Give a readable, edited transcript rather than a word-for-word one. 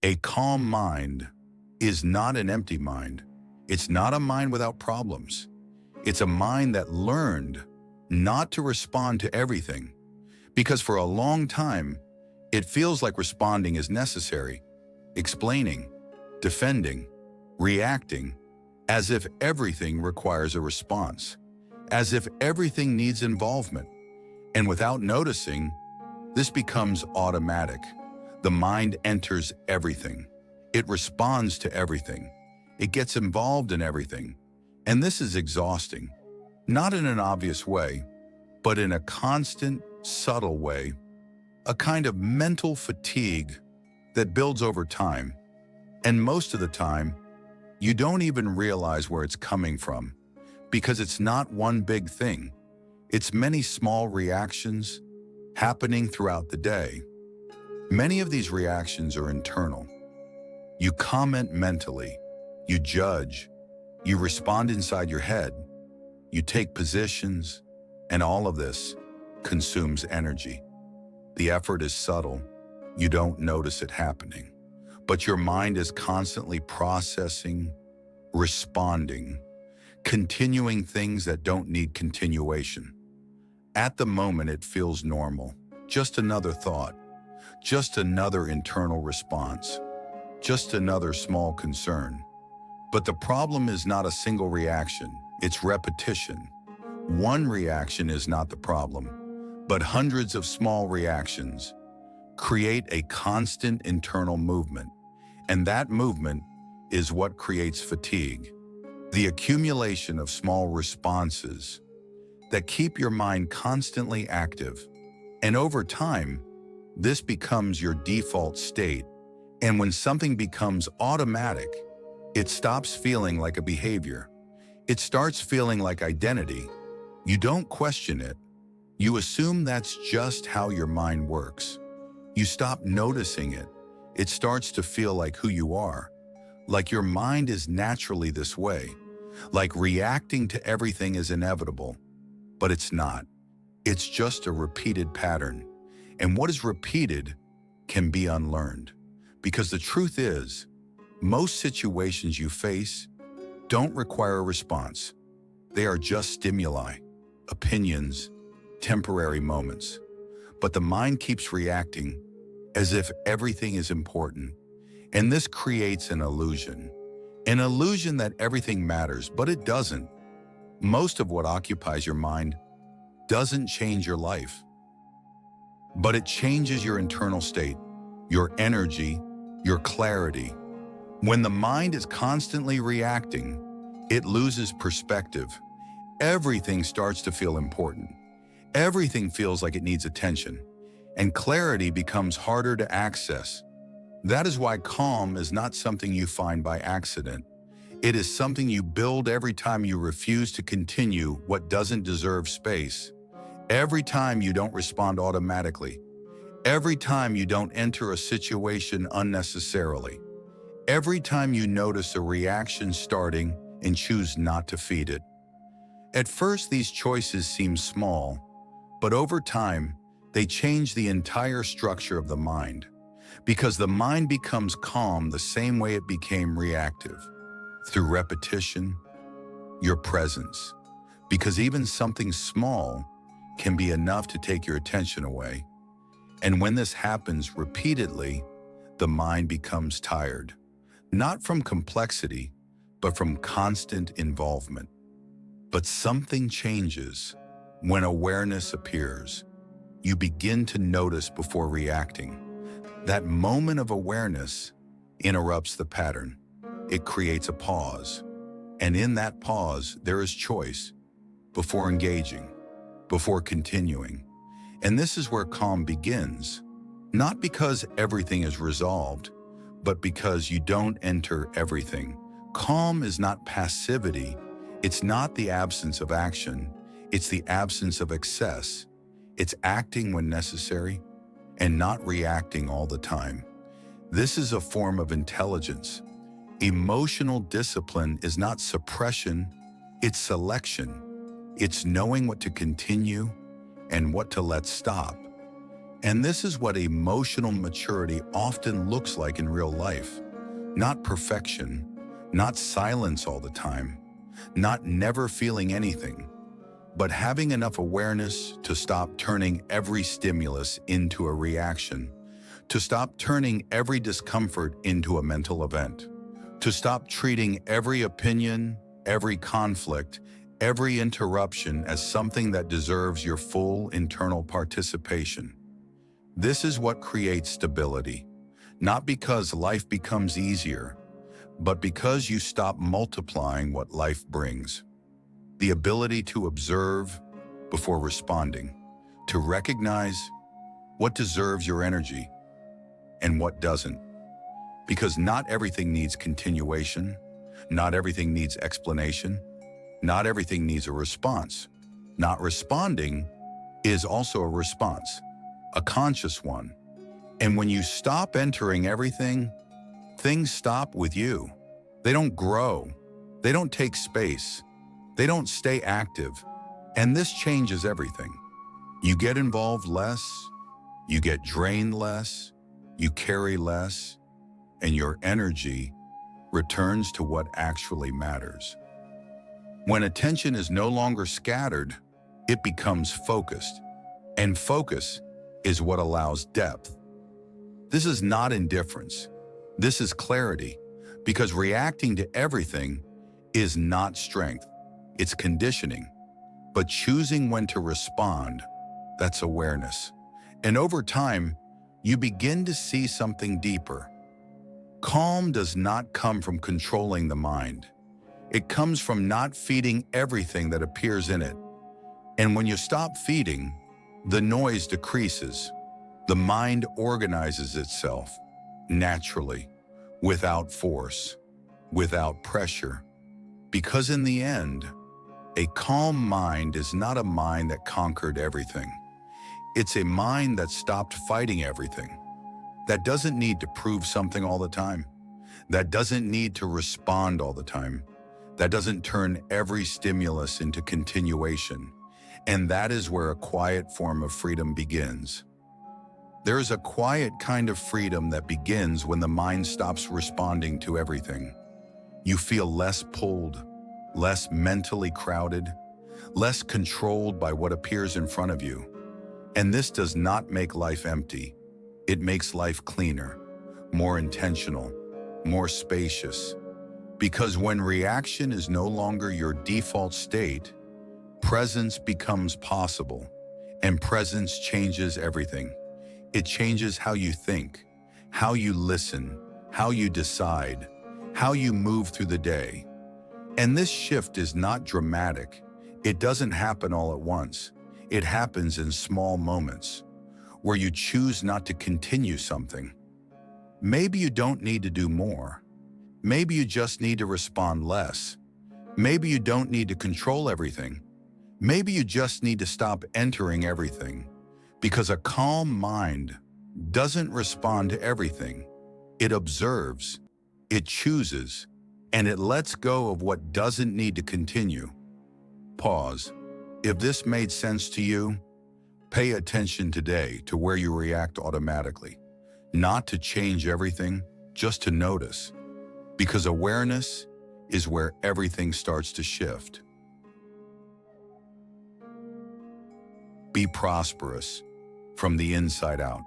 A calm mind is not an empty mind. It's not a mind without problems. It's a mind that learned not to respond to everything, because for a long time, it feels like responding is necessary, explaining, defending, reacting, as if everything requires a response, as if everything needs involvement. And without noticing, this becomes automatic. The mind enters everything. It responds to everything. It gets involved in everything. And this is exhausting, not in an obvious way, but in a constant, subtle way, a kind of mental fatigue that builds over time. And most of the time, you don't even realize where it's coming from, because it's not one big thing. It's many small reactions happening throughout the day. Many of these reactions are internal. You comment mentally, you judge, you respond inside your head, you take positions, and all of this consumes energy. The effort is subtle. You don't notice it happening. But your mind is constantly processing, responding, continuing things that don't need continuation. At the moment, it feels normal. Just another thought, just another internal response, just another small concern. But the problem is not a single reaction, it's repetition. One reaction is not the problem, but hundreds of small reactions create a constant internal movement. And that movement is what creates fatigue. The accumulation of small responses that keep your mind constantly active. And over time, this becomes your default state. And when something becomes automatic, it stops feeling like a behavior. It starts feeling like identity. You don't question it. You assume that's just how your mind works. You stop noticing it. It starts to feel like who you are, like your mind is naturally this way, like reacting to everything is inevitable. But it's not. It's just a repeated pattern. And what is repeated can be unlearned. Because the truth is, most situations you face don't require a response. They are just stimuli, opinions, temporary moments. But the mind keeps reacting as if everything is important. And this creates an illusion that everything matters, but it doesn't. Most of what occupies your mind doesn't change your life, but it changes your internal state, your energy, your clarity. When the mind is constantly reacting, it loses perspective. Everything starts to feel important. Everything feels like it needs attention, and clarity becomes harder to access. That is why calm is not something you find by accident. It is something you build every time you refuse to continue what doesn't deserve space. Every time you don't respond automatically. Every time you don't enter a situation unnecessarily. Every time you notice a reaction starting and choose not to feed it. At first, these choices seem small, but over time, they change the entire structure of the mind, because the mind becomes calm the same way it became reactive, through repetition, your presence, because even something small can be enough to take your attention away. And when this happens repeatedly, the mind becomes tired, not from complexity, but from constant involvement. But something changes when awareness appears. You begin to notice before reacting. That moment of awareness interrupts the pattern. It creates a pause. And in that pause, there is choice before engaging, before continuing. And this is where calm begins, not because everything is resolved, but because you don't enter everything. Calm is not passivity. It's not the absence of action. It's the absence of excess. It's acting when necessary and not reacting all the time. This is a form of intelligence. Emotional discipline is not suppression, it's selection. It's knowing what to continue and what to let stop. And this is what emotional maturity often looks like in real life. Not perfection, not silence all the time, not never feeling anything, but having enough awareness to stop turning every stimulus into a reaction, to stop turning every discomfort into a mental event, to stop treating every opinion, every conflict, every interruption as something that deserves your full internal participation. This is what creates stability, not because life becomes easier, but because you stop multiplying what life brings. The ability to observe before responding, to recognize what deserves your energy and what doesn't. Because not everything needs continuation, not everything needs explanation, not everything needs a response. Not responding is also a response, a conscious one. And when you stop entering everything, things stop with you. They don't grow. They don't take space. They don't stay active. And this changes everything. You get involved less, you get drained less, you carry less, and your energy returns to what actually matters. When attention is no longer scattered, it becomes focused. And focus is what allows depth. This is not indifference. This is clarity, because reacting to everything is not strength. It's conditioning. But choosing when to respond, that's awareness. And over time, you begin to see something deeper. Calm does not come from controlling the mind. It comes from not feeding everything that appears in it. And when you stop feeding, the noise decreases. The mind organizes itself naturally, without force, without pressure. Because in the end, a calm mind is not a mind that conquered everything. It's a mind that stopped fighting everything, that doesn't need to prove something all the time, that doesn't need to respond all the time, that doesn't turn every stimulus into continuation. And that is where a quiet form of freedom begins. There is a quiet kind of freedom that begins when the mind stops responding to everything. You feel less pulled, less mentally crowded, less controlled by what appears in front of you. And this does not make life empty. It makes life cleaner, more intentional, more spacious. Because when reaction is no longer your default state, presence becomes possible, and presence changes everything. It changes how you think, how you listen, how you decide, how you move through the day. And this shift is not dramatic. It doesn't happen all at once. It happens in small moments where you choose not to continue something. Maybe you don't need to do more. Maybe you just need to respond less. Maybe you don't need to control everything. Maybe you just need to stop entering everything. Because a calm mind doesn't respond to everything. It observes, it chooses, and it lets go of what doesn't need to continue. Pause. If this made sense to you, pay attention today to where you react automatically. Not to change everything, just to notice. Because awareness is where everything starts to shift. Be prosperous from the inside out.